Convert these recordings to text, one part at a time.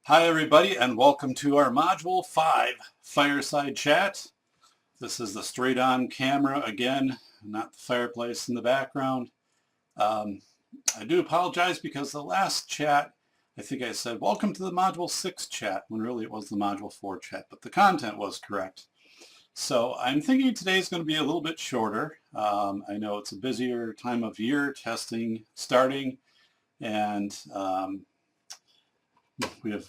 Hi everybody and welcome to our Module 5 Fireside Chat. This is the straight on camera again, not the fireplace in the background. I do apologize because the last chat, I think I said welcome to the Module 6 chat when really it was the Module 4 chat, but the content was correct. So I'm thinking today is going to be a little bit shorter. I know it's a busier time of year, testing starting, and we have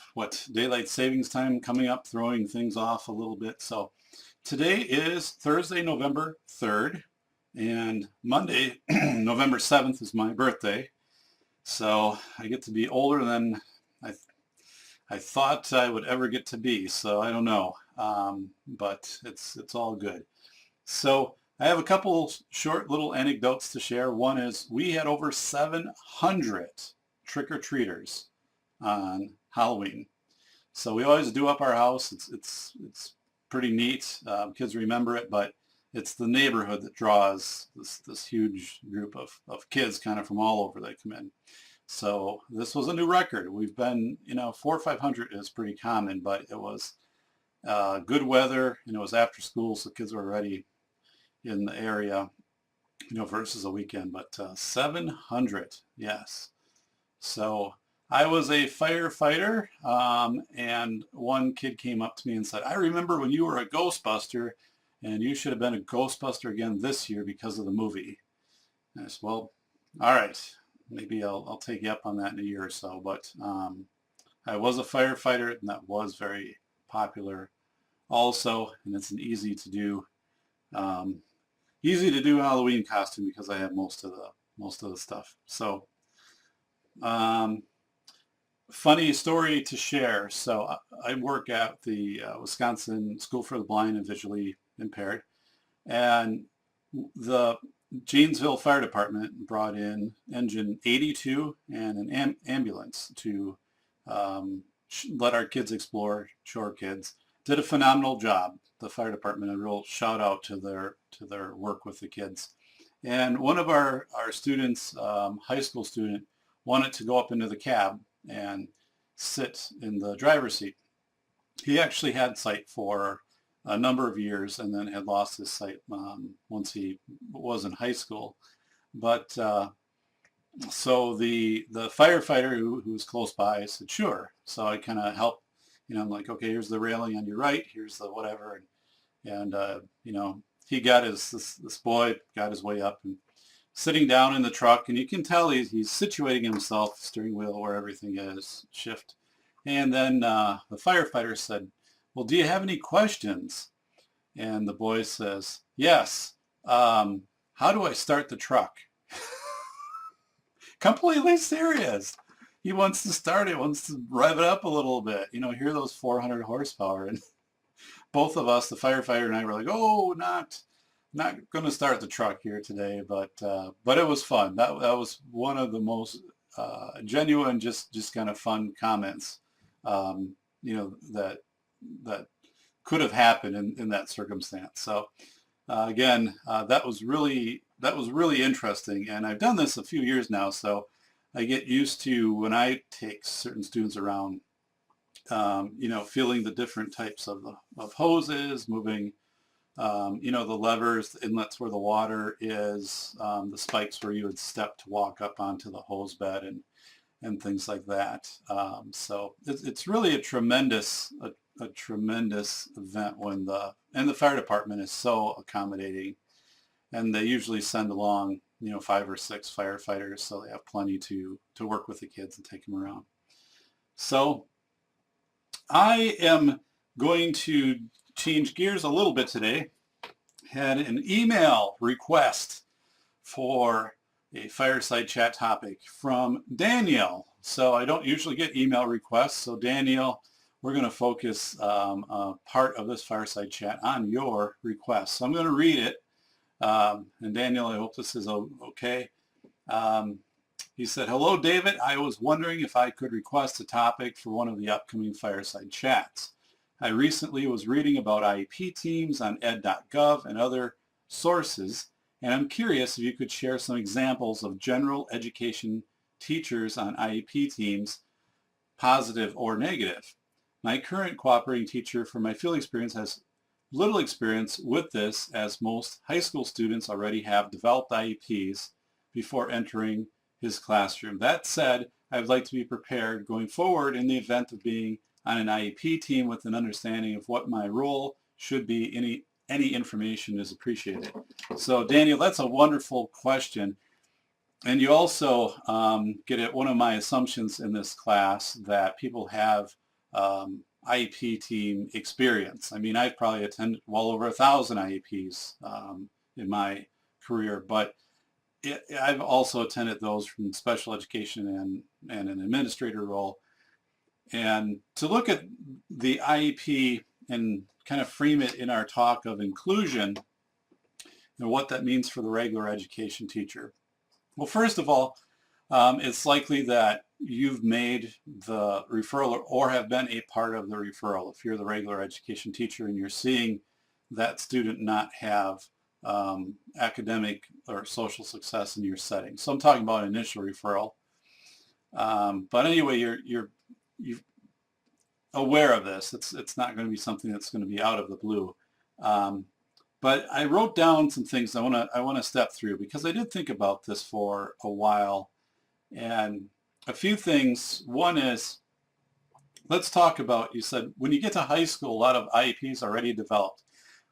daylight savings time coming up, throwing things off a little bit. So today is Thursday, November 3rd, and Monday, November 7th is my birthday. So I get to be older than I thought I would ever get to be. So I don't know, but it's all good. So I have a couple short little anecdotes to share. One is we had over 700 trick-or-treaters on Halloween. So we always do up our house. It's pretty neat. Kids remember it, but it's the neighborhood that draws this huge group of kids kind of from all over that come in. So this was a new record. We've been, 400 or 500 is pretty common, but it was good weather, and it was after school, so kids were already in the area, versus a weekend. But 700, yes. So I was a firefighter, and one kid came up to me and said, I remember when you were a Ghostbuster, and you should have been a Ghostbuster again this year because of the movie. And I said, well, all right, maybe I'll take you up on that in a year or so. But I was a firefighter, and that was very popular also, and it's an easy to do Halloween costume because I have most of the stuff. So funny story to share. So I work at the Wisconsin School for the Blind and Visually Impaired, and the Janesville Fire Department brought in engine 82 and an ambulance to let our kids explore, shore kids. Did a phenomenal job. The fire department, a real shout out to their work with the kids. And one of our students, high school student, wanted to go up into the cab and sit in the driver's seat. He actually had sight for a number of years and then had lost his sight once he was in high school. But so the firefighter who was close by said, sure. So I kind of helped, I'm like, okay, here's the railing on your right, here's the whatever. And he got this boy got his way up and sitting down in the truck, and you can tell he's situating himself, steering wheel where everything is, shift. And then the firefighter said, well, do you have any questions? And the boy says, yes. How do I start the truck? Completely serious. He wants to start it, wants to rev it up a little bit, hear those 400 horsepower. And both of us, the firefighter and I, were like, oh, not going to start the truck here today, but it was fun. That was one of the most genuine, just kind of fun comments, that could have happened in that circumstance. So again, that was really interesting, and I've done this a few years now, so I get used to when I take certain students around, feeling the different types of hoses, moving. The levers, the inlets where the water is, the spikes where you would step to walk up onto the hose bed and things like that. So it's really a tremendous event when the fire department is so accommodating, and they usually send along 5 or 6 firefighters, so they have plenty to work with the kids and take them around. So I am going to change gears a little bit today. Had an email request for a fireside chat topic from Danielle. So I don't usually get email requests. So Danielle, we're going to focus part of this fireside chat on your request. So I'm going to read it. And Danielle, I hope this is okay. He said, hello, David. I was wondering if I could request a topic for one of the upcoming fireside chats. I recently was reading about IEP teams on ed.gov and other sources, and I'm curious if you could share some examples of general education teachers on IEP teams positive or negative. My current cooperating teacher from my field experience has little experience with this, as most high school students already have developed IEPs before entering his classroom. That said, I would like to be prepared going forward in the event of being on an IEP team with an understanding of what my role should be. Any information is appreciated. So Daniel, that's a wonderful question. And you also get at one of my assumptions in this class, that people have IEP team experience. I mean, I've probably attended well over 1,000 IEPs in my career, but I've also attended those from special education and an administrator role. And to look at the IEP and kind of frame it in our talk of inclusion and what that means for the regular education teacher. Well, first of all, it's likely that you've made the referral or have been a part of the referral if you're the regular education teacher and you're seeing that student not have academic or social success in your setting. So I'm talking about initial referral. But anyway, you're aware of this. It's not going to be something that's going to be out of the blue. But I wrote down some things I want to step through, because I did think about this for a while. And a few things. One is, let's talk about, you said when you get to high school, a lot of IEPs are already developed.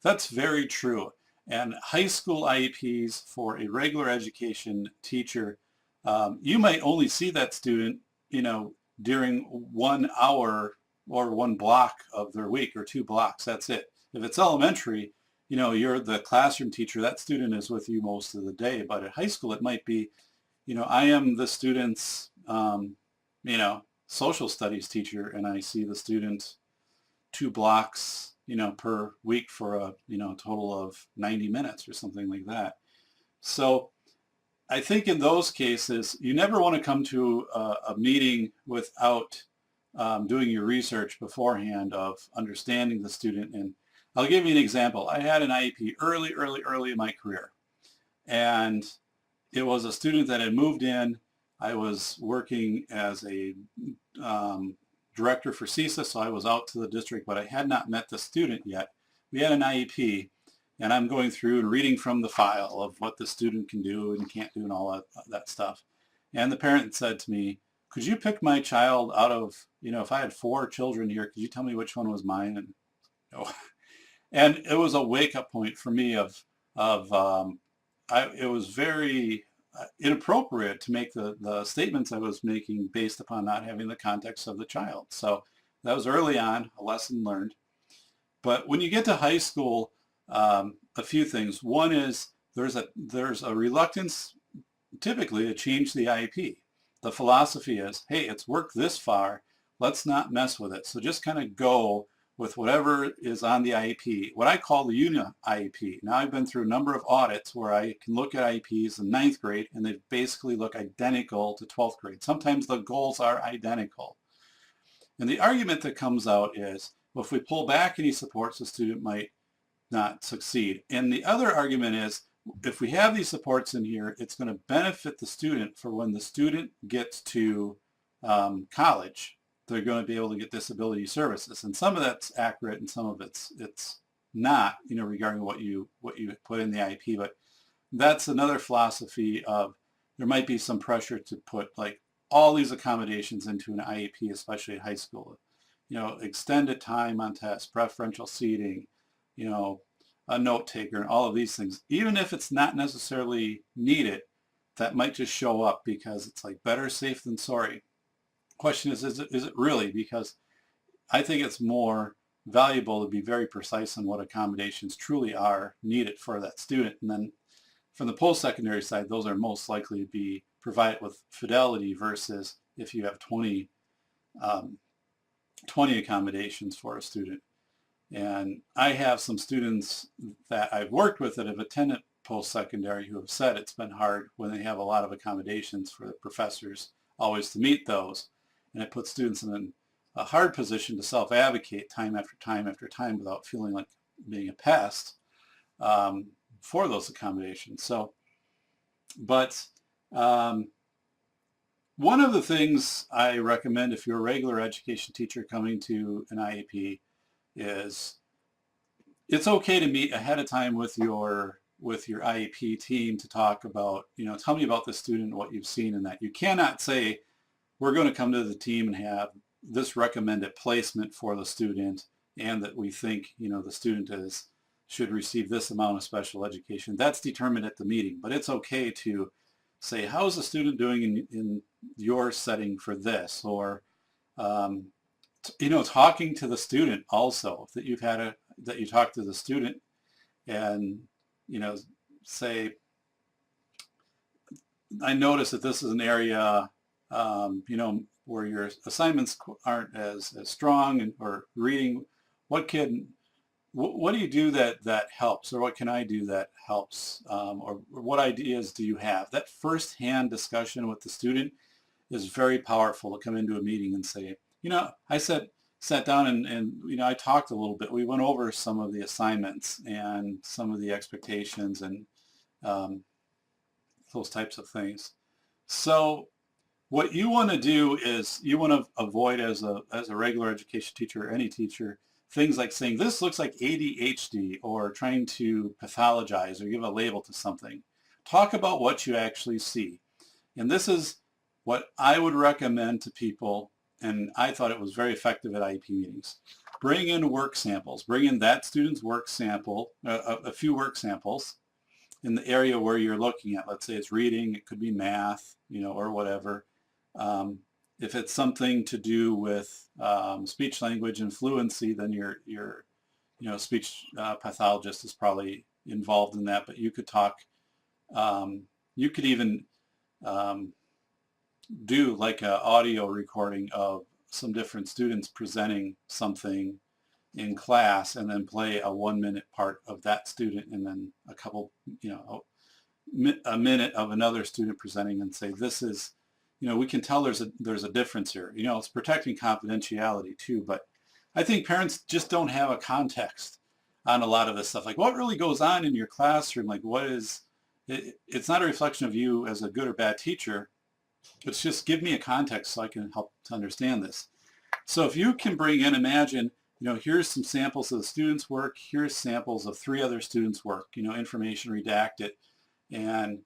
That's very true. And high school IEPs for a regular education teacher, you might only see that student, during 1 hour or one block of their week, or 2 blocks. That's it. If it's elementary, you're the classroom teacher, that student is with you most of the day. But at high school, it might be, I am the student's, social studies teacher, and I see the student 2 blocks, per week for a, total of 90 minutes or something like that. So I think in those cases, you never want to come to a meeting without doing your research beforehand of understanding the student. And I'll give you an example. I had an IEP early in my career, and it was a student that had moved in. I was working as a director for CISA, so I was out to the district, but I had not met the student yet. We had an IEP, and I'm going through and reading from the file of what the student can do and can't do and all that stuff. And the parent said to me, could you pick my child out of, if I had 4 children here, could you tell me which one was mine? And and it was a wake-up point for me it was very inappropriate to make the statements I was making based upon not having the context of the child. So that was early on, a lesson learned. But when you get to high school, a few things. One is there's a reluctance typically to change the IEP. The philosophy is, hey, it's worked this far, let's not mess with it. So just kind of go with whatever is on the IEP, what I call the uni-IEP. Now, I've been through a number of audits where I can look at IEPs in 9th grade and they basically look identical to 12th grade. Sometimes the goals are identical. And the argument that comes out is, well, if we pull back any supports, the student might not succeed. And the other argument is, if we have these supports in here, it's going to benefit the student for when the student gets to college. They're going to be able to get disability services, and some of that's accurate and some of it's not, regarding what you put in the IEP. But that's another philosophy of, there might be some pressure to put like all these accommodations into an IEP, especially at high school. Extended time on tests, preferential seating, a note taker, and all of these things. Even if it's not necessarily needed, that might just show up because it's like better safe than sorry. Question is it really? Because I think it's more valuable to be very precise on what accommodations truly are needed for that student. And then from the post-secondary side, those are most likely to be provided with fidelity versus if you have 20 accommodations for a student. And I have some students that I've worked with that have attended post-secondary who have said it's been hard when they have a lot of accommodations for the professors always to meet those. And it puts students in a hard position to self-advocate time after time after time without feeling like being a pest for those accommodations. So, but One of the things I recommend if you're a regular education teacher coming to an IEP is it's okay to meet ahead of time with your IEP team to talk about, tell me about the student, what you've seen in that. You cannot say, we're going to come to the team and have this recommended placement for the student and that we think, the student should receive this amount of special education. That's determined at the meeting, but it's okay to say, how is the student doing in your setting for this? Or, talking to the student also, that you talk to the student and, say, I notice that this is an area, where your assignments aren't as strong or reading. What do you do that helps, or what can I do that helps, or what ideas do you have? That first-hand discussion with the student is very powerful to come into a meeting and say, I sat down and I talked a little bit. We went over some of the assignments and some of the expectations and those types of things. So what you want to do is you want to avoid, as a regular education teacher or any teacher, things like saying, this looks like ADHD, or trying to pathologize or give a label to something. Talk about what you actually see. And this is what I would recommend to people, and I thought it was very effective at IEP meetings. Bring in work samples. Bring in that student's work sample, a few work samples in the area where you're looking at. Let's say it's reading, it could be math, or whatever. If it's something to do with speech language and fluency, then your speech pathologist is probably involved in that. But you could talk, you could even do like an audio recording of some different students presenting something in class, and then play a 1-minute part of that student, and then a couple, a minute of another student presenting, and say, this is, we can tell there's a difference here. It's protecting confidentiality too, but I think parents just don't have a context on a lot of this stuff. Like, what really goes on in your classroom? Like, it's not a reflection of you as a good or bad teacher. It's just, give me a context so I can help to understand this. So if you can bring in, imagine, here's some samples of the students' work, here's samples of 3 other students' work, information redacted, and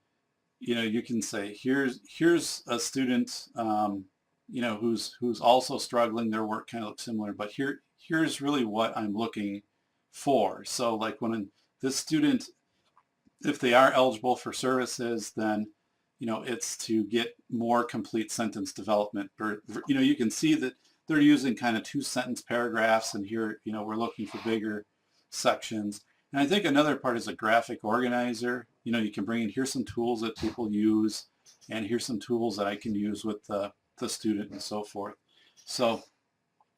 you can say, here's a student, who's also struggling. Their work kind of looks similar, but here's really what I'm looking for. So like when this student, if they are eligible for services, then it's to get more complete sentence development. Or you can see that they're using kind of 2-sentence paragraphs, and here we're looking for bigger sections. And I think another part is a graphic organizer. You can bring in, here's some tools that people use, and here's some tools that I can use with the student, and so forth. So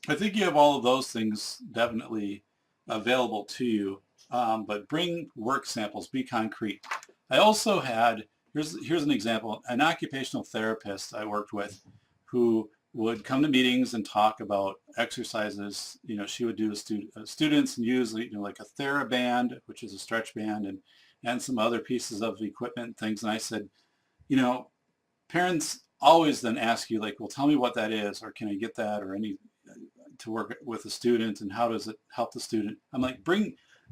I think you have all of those things definitely available to you, but bring work samples, be concrete. I also had, here's an example, an occupational therapist I worked with who would come to meetings and talk about exercises. She would do students and use like a TheraBand, which is a stretch band, and some other pieces of equipment and things. And I said, parents always then ask you, like, well, tell me what that is, or can I get that, or any to work with the student, and how does it help the student? I'm like,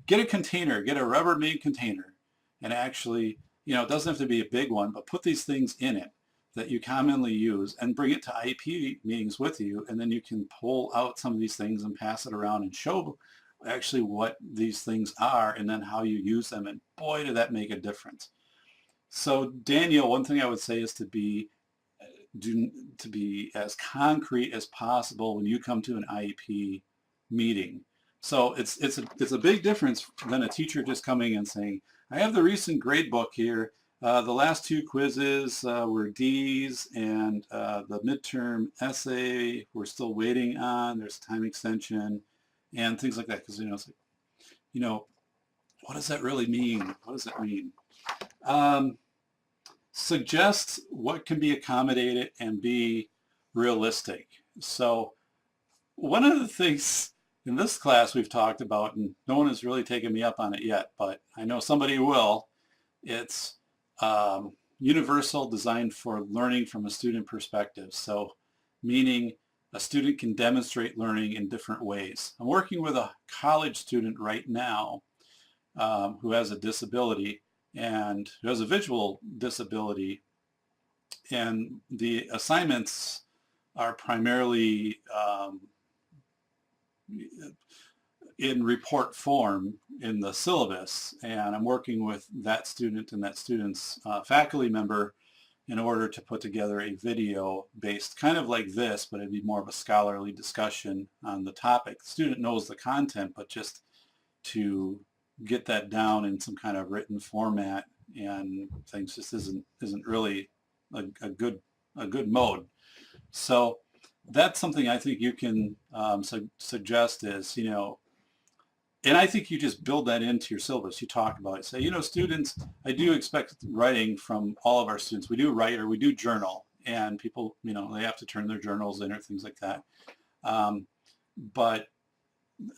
get a container, get a Rubbermaid container, and actually, it doesn't have to be a big one, but put these things in it that you commonly use, and bring it to IEP meetings with you, and then you can pull out some of these things and pass it around and show actually what these things are, and then how you use them, and boy, did that make a difference. So Daniel, one thing I would say is to be as concrete as possible when you come to an IEP meeting. So it's a big difference than a teacher just coming and saying, I have the recent grade book here. The last 2 quizzes were D's, and the midterm essay we're still waiting on. There's time extension and things like that, because it's like, what does that really mean? What does that mean? Suggest what can be accommodated and be realistic. So one of the things in this class we've talked about, and no one has really taken me up on it yet, but I know somebody will, it's universal, designed for learning from a student perspective. So meaning a student can demonstrate learning in different ways. I'm working with a college student right now who has a disability and who has a visual disability, and the assignments are primarily in report form in the syllabus, and I'm working with that student and that student's faculty member in order to put together a video based kind of like this, but it'd be more of a scholarly discussion on the topic. The student knows the content, but just to get that down in some kind of written format and things just isn't really a good mode. So that's something I think you can suggest is, and I think you just build that into your syllabus. You talk about it. Say, students, I do expect writing from all of our students. We do write or we do journal, and people, they have to turn their journals in or things like that. But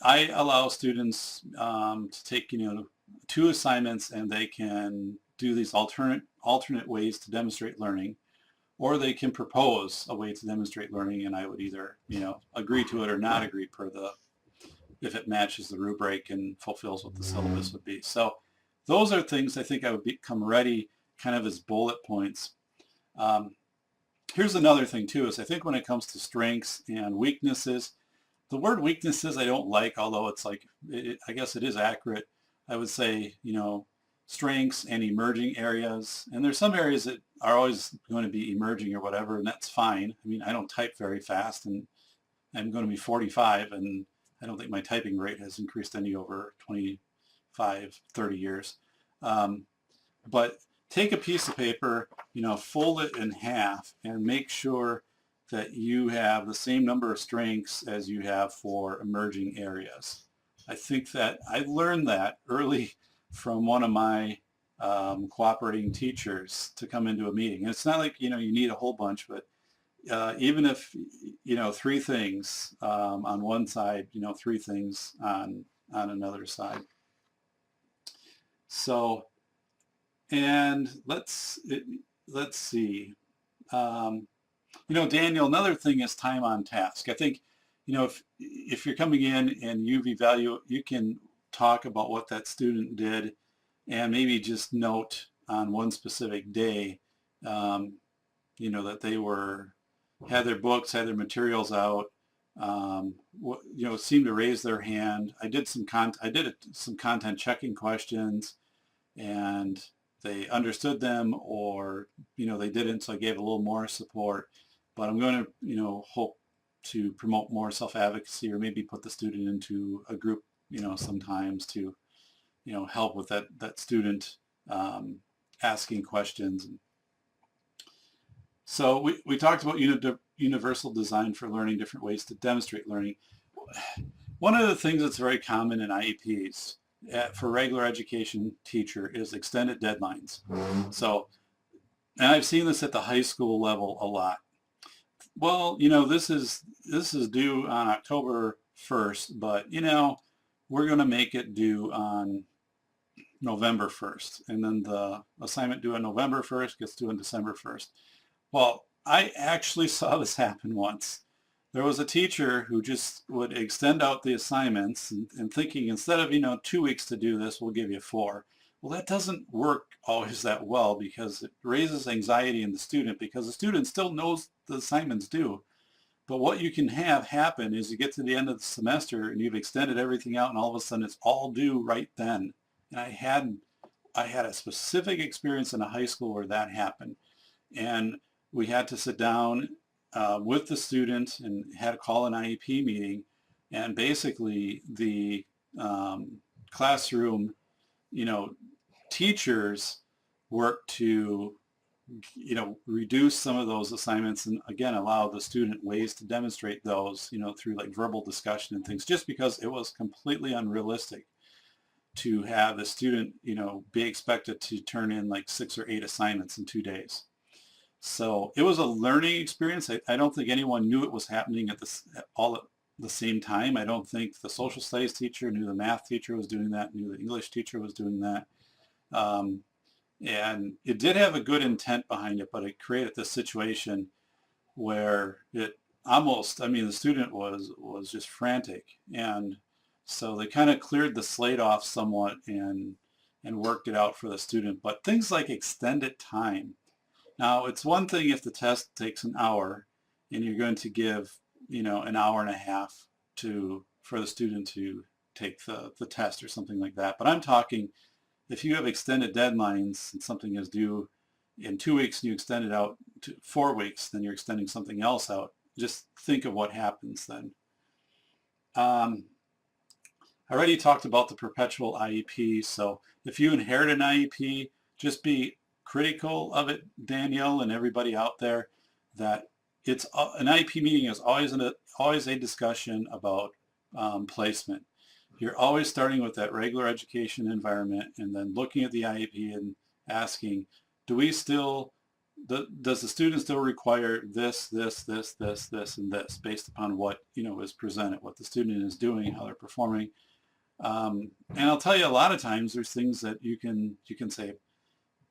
I allow students to take, 2 assignments, and they can do these alternate ways to demonstrate learning, or they can propose a way to demonstrate learning, and I would either, agree to it or not agree per if it matches the rubric and fulfills what the syllabus would be. So those are things I think I would become ready kind of as bullet points. Here's another thing too, is I think when it comes to strengths and weaknesses, the word weaknesses I don't like, although it's like, I guess it is accurate. I would say, strengths and emerging areas. And there's some areas that are always going to be emerging or whatever, and that's fine. I mean, I don't type very fast, and I'm going to be 45, and I don't think my typing rate has increased any over 25, 30 years. But take a piece of paper, fold it in half and make sure that you have the same number of strengths as you have for emerging areas. I think that I learned that early from one of my cooperating teachers to come into a meeting. And it's not like, you need a whole bunch, but even if, 3 things on one side, 3 things on another side. So, and let's see. Daniel, another thing is time on task. I think, if you're coming in and you've evaluated, you can talk about what that student did and maybe just note on one specific day, that they had their books, had their materials out, seemed to raise their hand. I did some content checking questions, and they understood them, or they didn't, so I gave a little more support. But I'm going to hope to promote more self-advocacy, or maybe put the student into a group sometimes to help with that student asking questions. So we talked about universal design for learning, different ways to demonstrate learning. One of the things that's very common in IEPs for regular education teacher is extended deadlines. So, and I've seen this at the high school level a lot. Well, this is due on October 1st, but we're going to make it due on November 1st, and then the assignment due on November 1st gets due on December 1st. Well, I actually saw this happen once. There was a teacher who just would extend out the assignments and thinking, instead of 2 weeks to do this, we'll give you 4. Well, that doesn't work always that well, because it raises anxiety in the student, because the student still knows the assignment's due. But what you can have happen is you get to the end of the semester and you've extended everything out, and all of a sudden it's all due right then. And I had a specific experience in a high school where that happened. And we had to sit down with the student and had to call an IEP meeting, and basically the classroom, teachers worked to, reduce some of those assignments, and again allow the student ways to demonstrate those, through like verbal discussion and things, just because it was completely unrealistic to have the student, be expected to turn in like 6 or 8 assignments in 2 days. So it was a learning experience. I don't think anyone knew it was happening all at the same time. I don't think the social studies teacher knew the math teacher was doing that, knew the English teacher was doing that. And it did have a good intent behind it, but it created this situation where it almost, I mean, the student was just frantic. And so they kind of cleared the slate off somewhat and worked it out for the student. But things like extended time. Now, it's one thing if the test takes an hour and you're going to give, an hour and a half for the student to take the test or something like that. But I'm talking if you have extended deadlines and something is due in 2 weeks and you extend it out to 4 weeks, then you're extending something else out. Just think of what happens then. I already talked about the Perpetual IEP, so if you inherit an IEP, just be critical of it, Danielle and everybody out there, that it's an IEP meeting is always a discussion about placement. You're always starting with that regular education environment and then looking at the IEP and asking, does the student still require this, and this based upon what, is presented, what the student is doing, how they're performing. And I'll tell you, a lot of times there's things that you can say,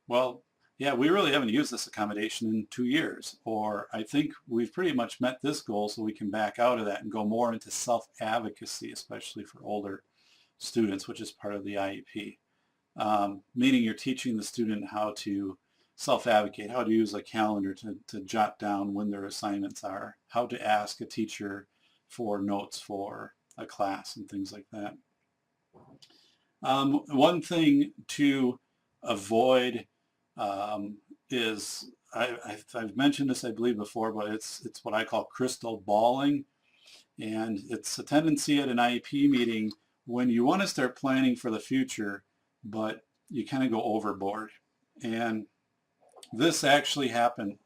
well, yeah, we really haven't used this accommodation in 2 years, or I think we've pretty much met this goal, so we can back out of that and go more into self-advocacy, especially for older students, which is part of the IEP. Meaning you're teaching the student how to self-advocate, how to use a calendar to jot down when their assignments are, how to ask a teacher for notes for a class and things like that. One thing to avoid is, I've mentioned this, I believe, before, but it's what I call crystal balling. And it's a tendency at an IEP meeting when you want to start planning for the future, but you kind of go overboard. And this actually happened,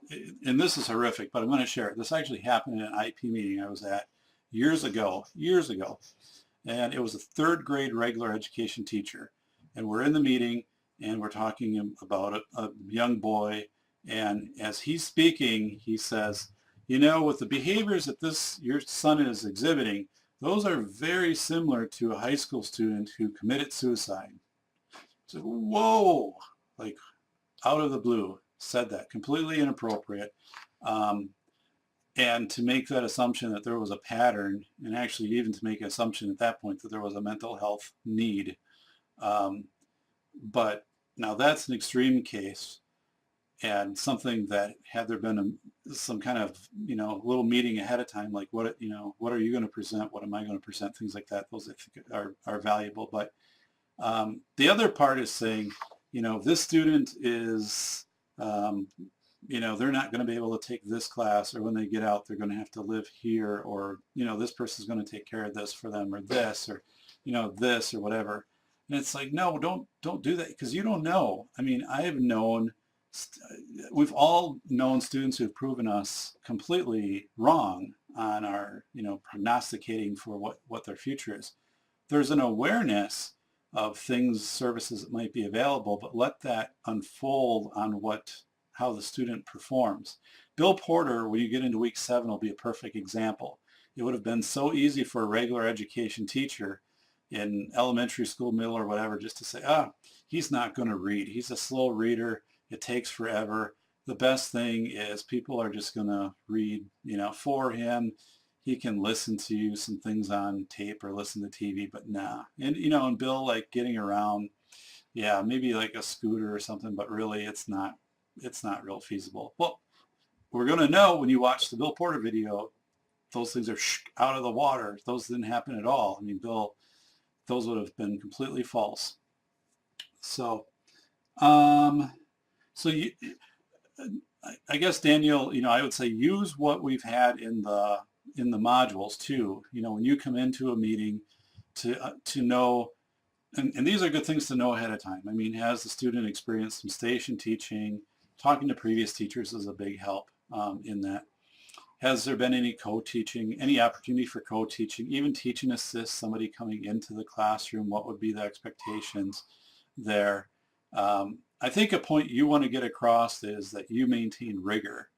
and this is horrific, but I'm going to share it. This actually happened in an IEP meeting I was at years ago. And it was a 3rd grade regular education teacher. And we're in the meeting and we're talking about a young boy. And as he's speaking, he says, with the behaviors that your son is exhibiting, those are very similar to a high school student who committed suicide. So, whoa, like out of the blue, said that, completely inappropriate. And to make that assumption that there was a pattern, and actually even to make an assumption at that point that there was a mental health need. But now that's an extreme case, and something that had there been some kind of, little meeting ahead of time, like what are you going to present? What am I going to present? Things like that. Those I think are valuable. But the other part is saying, this student is, they're not going to be able to take this class, or when they get out, they're going to have to live here, or, this person's going to take care of this for them, or this, or, this, or whatever. And it's like, no, don't do that, because you don't know. I mean, we've all known students who've proven us completely wrong on our, prognosticating for what their future is. There's an awareness of things, services that might be available, but let that unfold on how the student performs. Bill Porter, when you get into week 7, will be a perfect example. It would have been so easy for a regular education teacher in elementary school, middle, or whatever, just to say, he's not going to read. He's a slow reader. It takes forever. The best thing is people are just going to read, for him. He can listen to some things on tape or listen to TV, but nah. And, and Bill, like, getting around, yeah, maybe like a scooter or something, but really it's not real feasible. Well, we're going to know when you watch the Bill Porter video, those things are out of the water. Those didn't happen at all. I mean, those would have been completely false. So, I guess, Daniel, I would say use what we've had in the modules too. When you come into a meeting to know, and these are good things to know ahead of time. I mean, has the student experienced some station teaching? Talking to previous teachers is a big help in that. Has there been any co-teaching, any opportunity for co-teaching, even teaching assist, somebody coming into the classroom? What would be the expectations there? I think a point you want to get across is that you maintain rigor,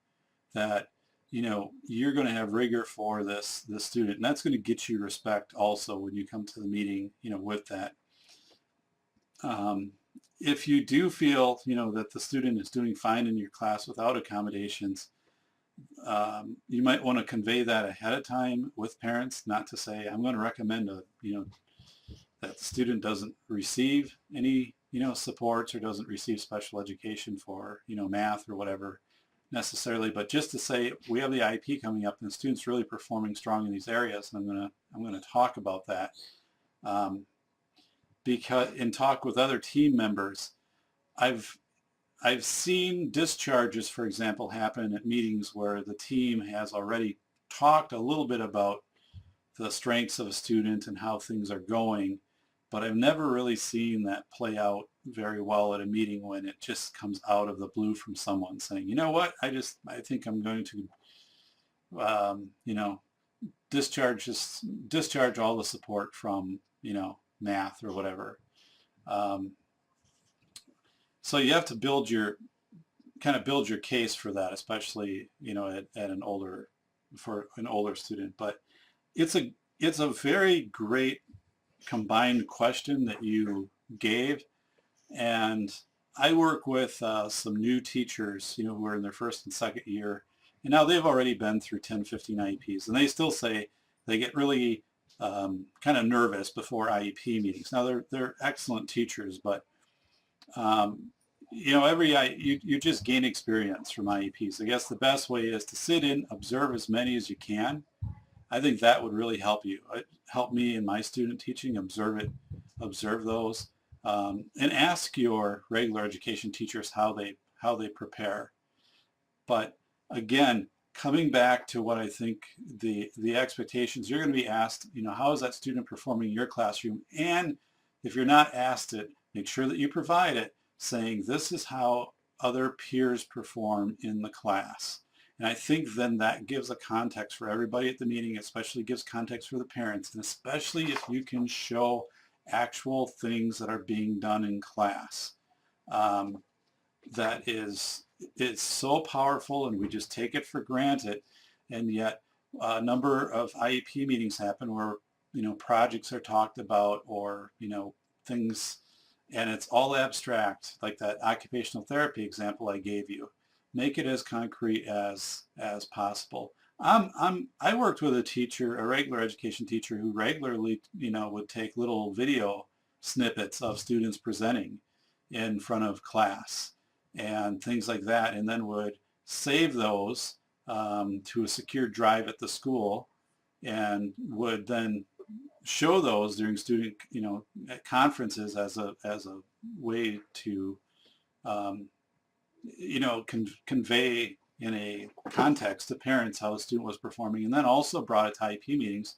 that you're going to have rigor for this student, and that's going to get you respect also when you come to the meeting with that. if you do feel, that the student is doing fine in your class without accommodations, you might want to convey that ahead of time with parents, not to say, I'm going to recommend that the student doesn't receive any, supports or doesn't receive special education for, math or whatever necessarily, but just to say we have the IEP coming up and the student's really performing strong in these areas, and I'm going to talk about that. Because in talk with other team members, I've seen discharges, for example, happen at meetings where the team has already talked a little bit about the strengths of a student and how things are going, but I've never really seen that play out very well at a meeting when it just comes out of the blue from someone saying, you know what, I think I'm going to, discharge all the support from, math or whatever. So you have to build your case for that, especially, at for an older student. But it's a very great combined question that you gave. And I work with some new teachers, who are in their first and second year. And now they've already been through 10, 15 IEPs. And they still say they get really kind of nervous before IEP meetings. Now they're excellent teachers, but you just gain experience from IEPs. I guess the best way is to sit in, observe as many as you can. I think that would really help you. It helped me in my student teaching. Observe those, and ask your regular education teachers how they prepare. But again, coming back to what I think the expectations, you're going to be asked, how is that student performing in your classroom? And if you're not asked it, make sure that you provide it, saying this is how other peers perform in the class. And I think then that gives a context for everybody at the meeting, especially gives context for the parents, and especially if you can show actual things that are being done in class. That is so powerful, and we just take it for granted. And yet a number of IEP meetings happen where, projects are talked about, or, things, and it's all abstract, like that occupational therapy example I gave you. Make it as concrete as possible. I worked with a regular education teacher who regularly, would take little video snippets of students presenting in front of class and things like that, and then would save those to a secure drive at the school, and would then show those during student, at conferences as a way to, convey in a context to parents how the student was performing, and then also brought it to IEP meetings.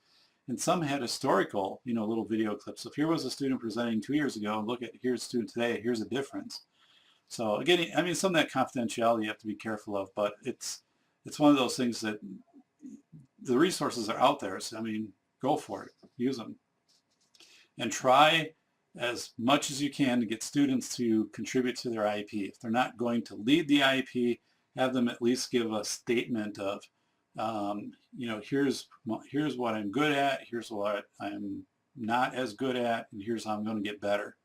And some had historical, little video clips. So if here was a student presenting 2 years ago, and look at, here's a student today, here's a difference. So again, I mean, some of that confidentiality you have to be careful of, but it's one of those things that the resources are out there. So, I mean, go for it, use them. And try as much as you can to get students to contribute to their IEP. If they're not going to lead the IEP, have them at least give a statement of, here's what I'm good at, here's what I'm not as good at, and here's how I'm going to get better.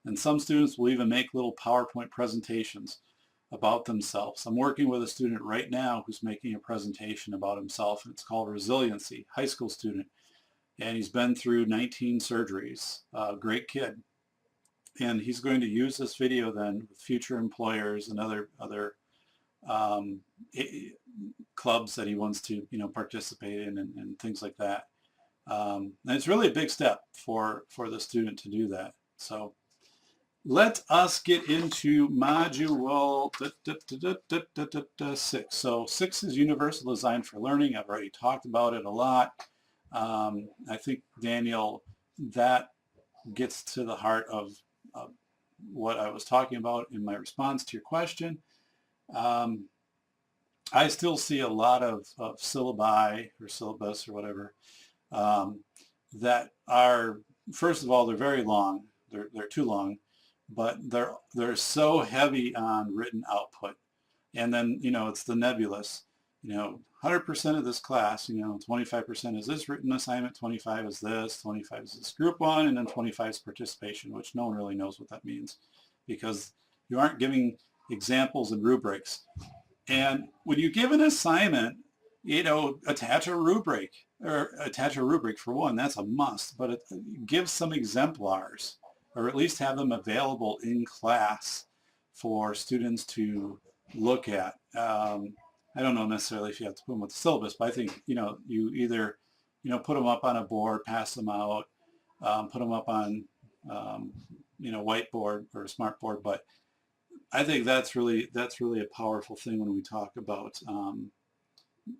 And some students will even make little PowerPoint presentations about themselves. I'm working with a student right now who's making a presentation about himself, and it's called Resiliency, high school student. And he's been through 19 surgeries, great kid. And he's going to use this video then with future employers and other clubs that he wants to, participate in, and things like that. And it's really a big step for the student to do that. So let us get into module 6. So 6 is universal design for learning. I've already talked about it a lot. I think, Daniel, that gets to the heart of what I was talking about in my response to your question. I still see a lot of syllabi or syllabus or whatever that are, first of all, they're very long. They're too long, but they're so heavy on written output. And then, it's the nebulous. 100% of this class, 25% is this written assignment, 25 is this, 25 is this group one, and then 25 is participation, which no one really knows what that means. because you aren't giving examples and rubrics. And when you give an assignment, attach a rubric, or attach a rubric for one, that's a must, but give some exemplars, or at least have them available in class for students to look at. I don't know necessarily if you have to put them with the syllabus, but I think, you either, put them up on a board, pass them out, put them up on, whiteboard or a smart board. But I think that's really a powerful thing when we talk about,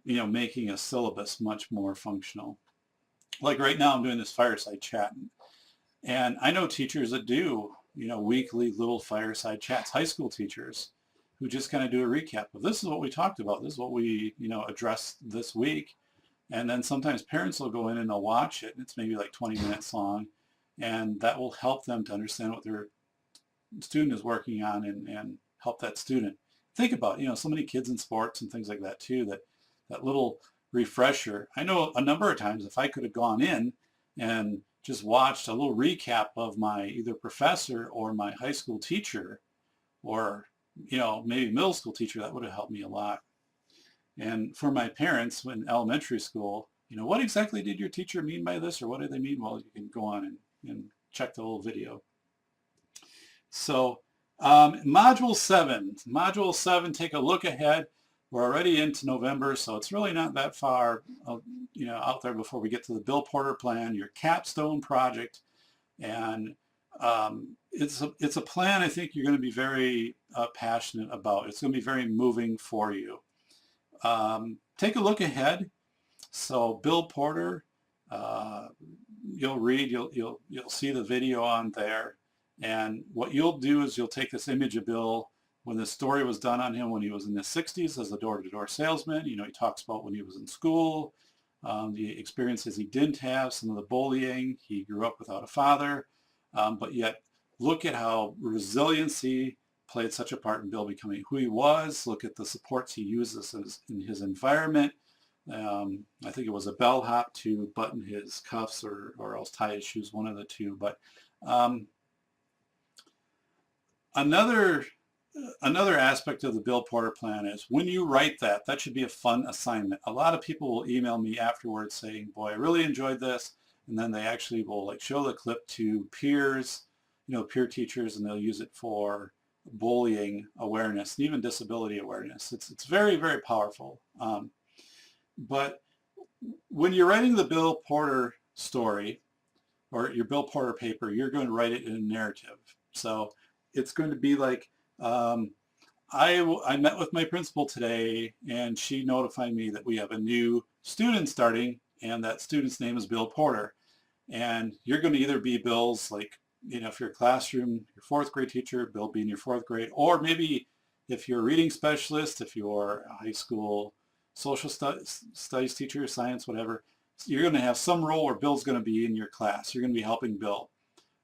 making a syllabus much more functional. Like right now I'm doing this fireside chat, and I know teachers that do, weekly little fireside chats, high school teachers who just kind of do a recap of this is what we talked about, this is what we, addressed this week. And then sometimes parents will go in and they'll watch it, and it's maybe like 20 minutes long, and that will help them to understand what their student is working on and help that student. Think about, so many kids in sports and things like that too, that little refresher. I know a number of times if I could have gone in and just watched a little recap of my either professor or my high school teacher, or maybe middle school teacher, that would have helped me a lot. And for my parents in elementary school, what exactly did your teacher mean by this, or what did they mean? Well, you can go on and check the little video. So Module 7, take a look ahead. We're already into November, so it's really not that far out there before we get to the Bill Porter Plan, your capstone project. And it's a plan I think you're going to be very passionate about. It's going to be very moving for you. Take a look ahead. So Bill Porter, you'll read, you'll see the video on there. And what you'll do is you'll take this image of Bill when the story was done on him when he was in his 60s as a door-to-door salesman. He talks about when he was in school, the experiences he didn't have, some of the bullying. He grew up without a father, but yet look at how resiliency played such a part in Bill becoming who he was. Look at the supports he uses in his environment. I think it was a bellhop to button his cuffs or else tie his shoes, one of the two. But another aspect of the Bill Porter Plan is when you write that should be a fun assignment. A lot of people will email me afterwards saying, boy, I really enjoyed this. And then they actually will show the clip to peers, peer teachers, and they'll use it for bullying awareness and even disability awareness. It's very, very powerful. But when you're writing the Bill Porter story or your Bill Porter paper, you're going to write it in a narrative. So it's going to be like, I met with my principal today, and she notified me that we have a new student starting, and that student's name is Bill Porter. And you're going to either be Bill's, if you're a classroom, your fourth grade teacher, Bill being your fourth grade, or maybe if you're a reading specialist, if you're a high school social studies teacher, science, whatever, you're going to have some role where Bill's going to be in your class. You're going to be helping Bill.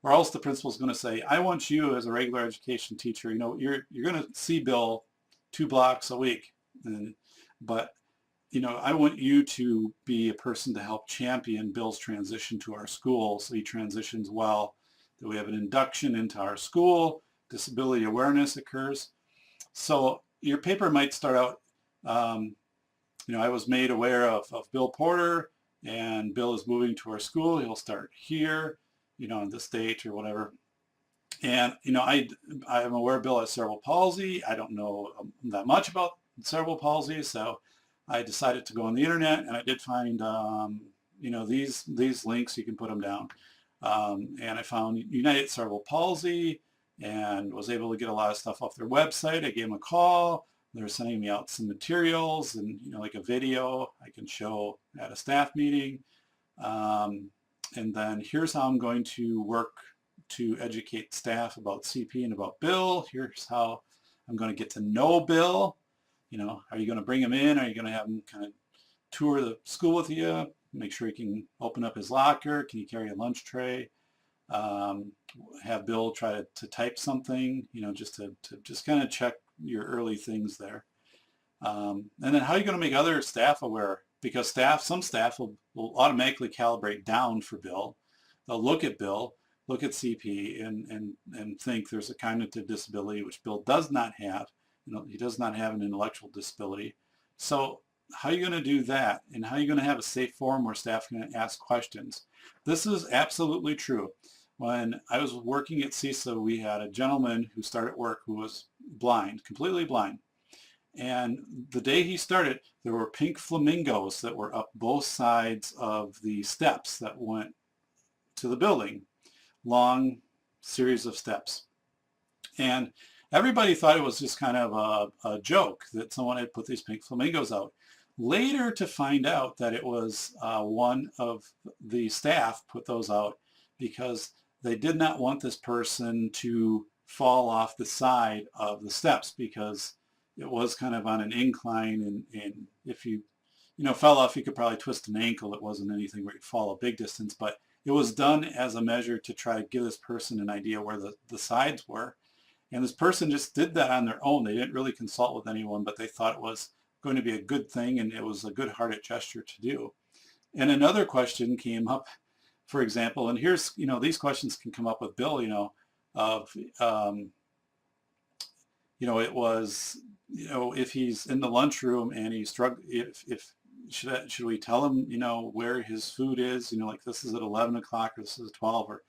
Or else the principal's going to say, I want you as a regular education teacher, you're going to see Bill 2 blocks a week. But I want you to be a person to help champion Bill's transition to our school so he transitions well, that we have an induction into our school, disability awareness occurs. So your paper might start out, I was made aware of Bill Porter, and Bill is moving to our school. He'll start here, in this date or whatever. And, I'm aware Bill has cerebral palsy. I don't know that much about cerebral palsy, so I decided to go on the internet, and I did find, these links. You can put them down. And I found United Cerebral Palsy and was able to get a lot of stuff off their website. I gave them a call. They were sending me out some materials and, like a video I can show at a staff meeting. And then here's how I'm going to work to educate staff about CP and about Bill. Here's how I'm going to get to know Bill. Are you going to bring him in? Are you going to have him kind of tour the school with you? Make sure he can open up his locker. Can he carry a lunch tray? Have Bill try to type something, just to kind of check your early things there. And then how are you going to make other staff aware? Because some staff will automatically calibrate down for Bill. They'll look at Bill. look at CP and think there's a cognitive disability, which Bill does not have. He does not have an intellectual disability. So how are you going to do that? And how are you going to have a safe forum where staff can ask questions? This is absolutely true. When I was working at CISA, we had a gentleman who started work who was blind, completely blind. And the day he started, there were pink flamingos that were up both sides of the steps that went to the building. Long series of steps. And everybody thought it was just kind of a joke that someone had put these pink flamingos out. Later to find out that it was one of the staff put those out because they did not want this person to fall off the side of the steps, because it was kind of on an incline, and if you fell off, you could probably twist an ankle. It wasn't anything where you'd fall a big distance, but it was done as a measure to try to give this person an idea where the sides were. And this person just did that on their own. They didn't really consult with anyone, but they thought it was going to be a good thing, and it was a good-hearted gesture to do. And another question came up, for example, and here's, these questions can come up with Bill, it was, if he's in the lunchroom and he's struggling, should we tell him, where his food is, like this is at 11 o'clock or this is at 12, or,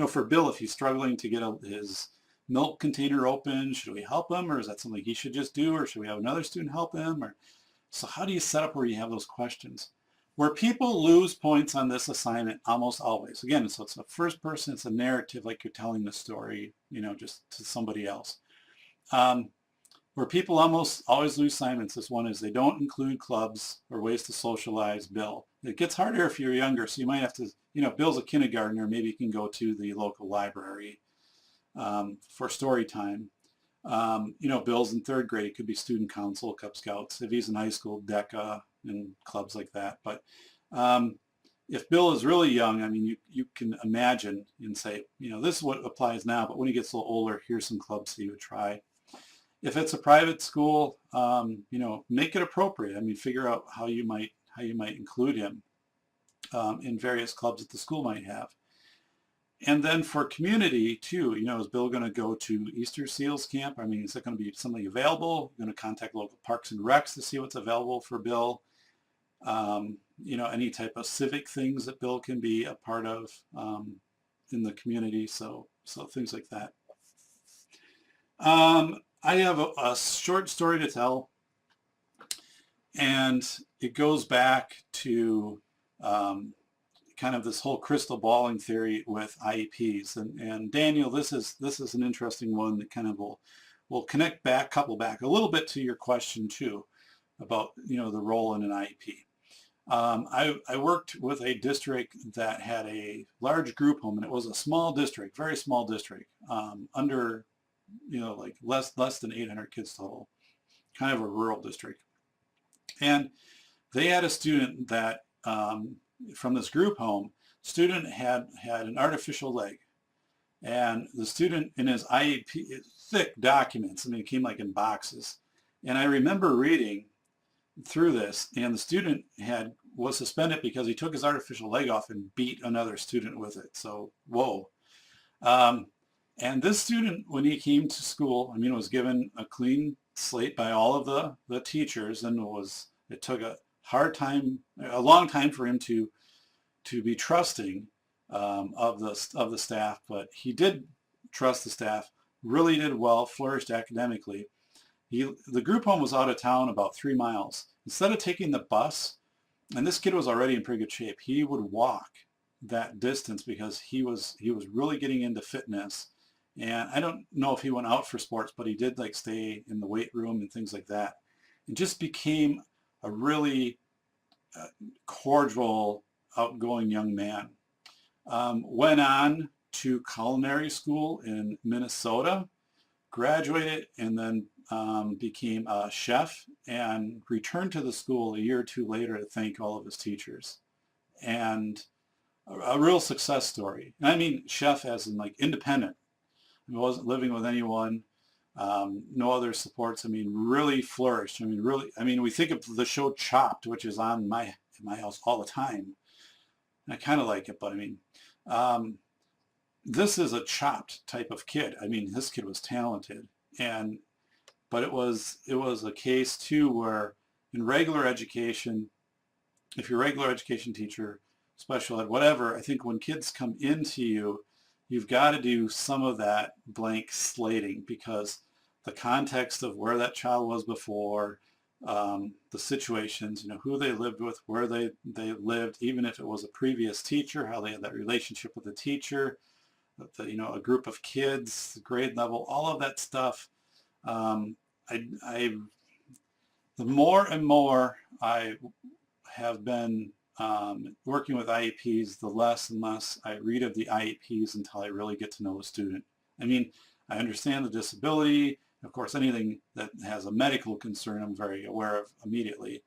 for Bill, if he's struggling to get his milk container open, should we help him, or is that something he should just do, or should we have another student help him? Or so how do you set up where you have those questions? Where people lose points on this assignment almost always, again, so it's a first person, it's a narrative, like you're telling the story, just to somebody else. Where people almost always lose assignments, this one is they don't include clubs or ways to socialize Bill. It gets harder if you're younger, so you might have to, Bill's a kindergartner, maybe you can go to the local library for story time. Bill's in third grade, it could be student council, Cub Scouts. If he's in high school, DECA and clubs like that. But if Bill is really young, I mean, you can imagine and say, this is what applies now, but when he gets a little older, here's some clubs he would try. If it's a private school, make it appropriate. I mean, figure out how you might include him in various clubs that the school might have. And then for community too, is Bill going to go to Easter Seals Camp? I mean, is that going to be something available? Going to contact local parks and recs to see what's available for Bill? Any type of civic things that Bill can be a part of in the community. So things like that. I have a short story to tell, and it goes back to kind of this whole crystal balling theory with IEPs. And Daniel, this is an interesting one that kind of will couple back a little bit to your question too about the role in an IEP. I worked with a district that had a large group home, and it was a small district, very small district, under like less than 800 kids total, kind of a rural district. And they had a student that from this group home, student had an artificial leg, and the student in his IEP, thick documents, I mean, it came like in boxes. And I remember reading through this, and the student was suspended because he took his artificial leg off and beat another student with it. So, whoa. And this student, when he came to school, I mean, was given a clean slate by all of the teachers, and it took a long time for him to be trusting of the staff, but he did trust the staff, really did well, flourished academically. The group home was out of town about 3 miles. Instead of taking the bus, and this kid was already in pretty good shape, he would walk that distance because he was really getting into fitness. And I don't know if he went out for sports, but he did like stay in the weight room and things like that. And just became a really cordial, outgoing young man. Went on to culinary school in Minnesota, graduated, and then became a chef, and returned to the school a year or two later to thank all of his teachers. And a real success story. And I mean chef as in like independent. He wasn't living with anyone, no other supports. I mean, really flourished. I mean, we think of the show Chopped, which is on my house all the time. And I kind of like it, but I mean, this is a chopped type of kid. I mean, this kid was talented, but it was a case too where in regular education, if you're a regular education teacher, special ed, whatever, I think when kids come into you, you've got to do some of that blank slating, because the context of where that child was before, the situations, who they lived with, where they lived, even if it was a previous teacher, how they had that relationship with the teacher, a group of kids, the grade level, all of that stuff. The more and more I have been working with IEPs, the less and less I read of the IEPs until I really get to know the student. I mean, I understand the disability. Of course, anything that has a medical concern, I'm very aware of immediately.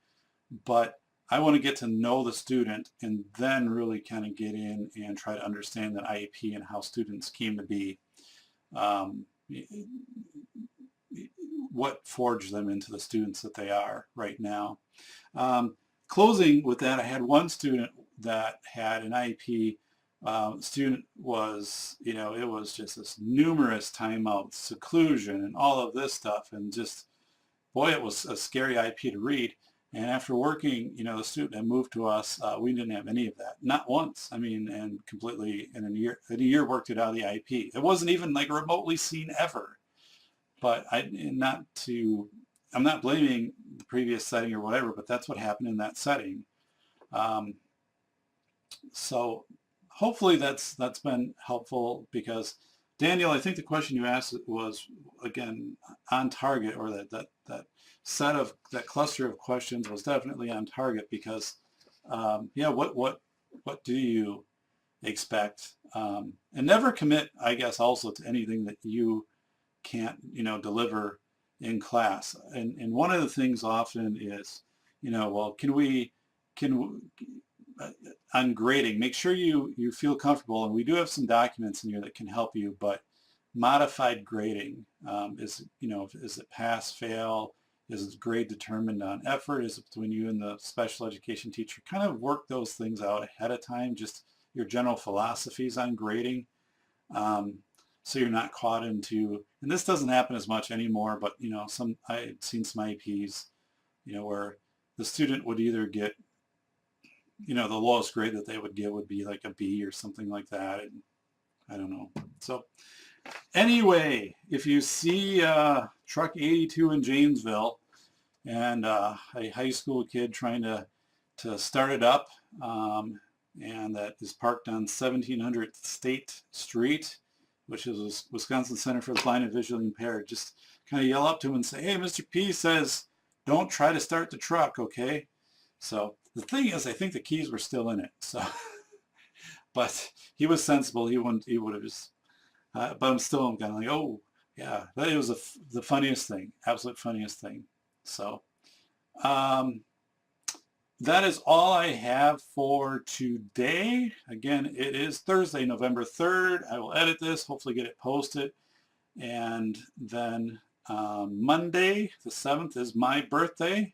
But I want to get to know the student and then really kind of get in and try to understand that IEP and how students came to be, what forged them into the students that they are right now. Closing with that, I had one student that had an IEP. Student was, it was just this numerous timeouts, seclusion, and all of this stuff, and just, boy, it was a scary IEP to read. And after working, the student had moved to us. We didn't have any of that, not once. I mean, and completely in a year worked it out of the IEP. It wasn't even like remotely seen ever. But I'm not blaming the previous setting or whatever, but that's what happened in that setting. So hopefully that's been helpful, because Daniel, I think the question you asked was, again, on target, or that cluster of questions was definitely on target, because yeah, what do you expect? And never commit, I guess, also to anything that you can't deliver in class. And one of the things often is, well, on grading, make sure you feel comfortable, and we do have some documents in here that can help you, but modified grading, is it pass, fail? Is it grade determined on effort? Is it between you and the special education teacher? Kind of work those things out ahead of time, just your general philosophies on grading, so you're not caught into, and this doesn't happen as much anymore, but I've seen some IEPs, where the student would either get, the lowest grade that they would give would be like a B or something like that, and I don't know. So anyway, if you see truck 82 in Janesville and a high school kid trying to start it up, and that is parked on 1700 State Street, which is Wisconsin Center for the Blind and Visually Impaired, just kind of yell up to him and say, hey, Mr. P says, don't try to start the truck, okay? So the thing is, I think the keys were still in it. So, but he was sensible. He would have just, but I'm kind of like, oh, yeah, that was the funniest thing, absolute funniest thing. So, that is all I have for today. Again, it is Thursday, November 3rd. I will edit this, hopefully get it posted. And then Monday, the 7th, is my birthday.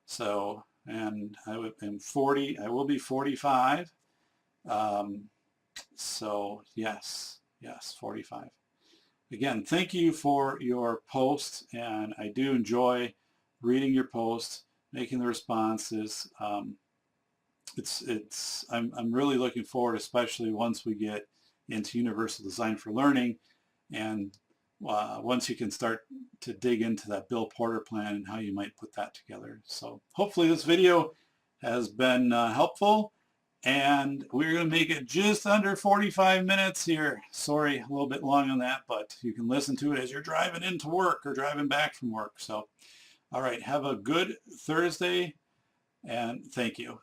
So, and I will be 45. So yes, 45. Again, thank you for your posts, and I do enjoy reading your posts, making the responses. I'm really looking forward, especially once we get into Universal Design for Learning, and once you can start to dig into that Bill Porter plan and how you might put that together. So hopefully this video has been helpful, and we're going to make it just under 45 minutes here. Sorry, a little bit long on that, but you can listen to it as you're driving into work or driving back from work. So, all right, have a good Thursday, and thank you.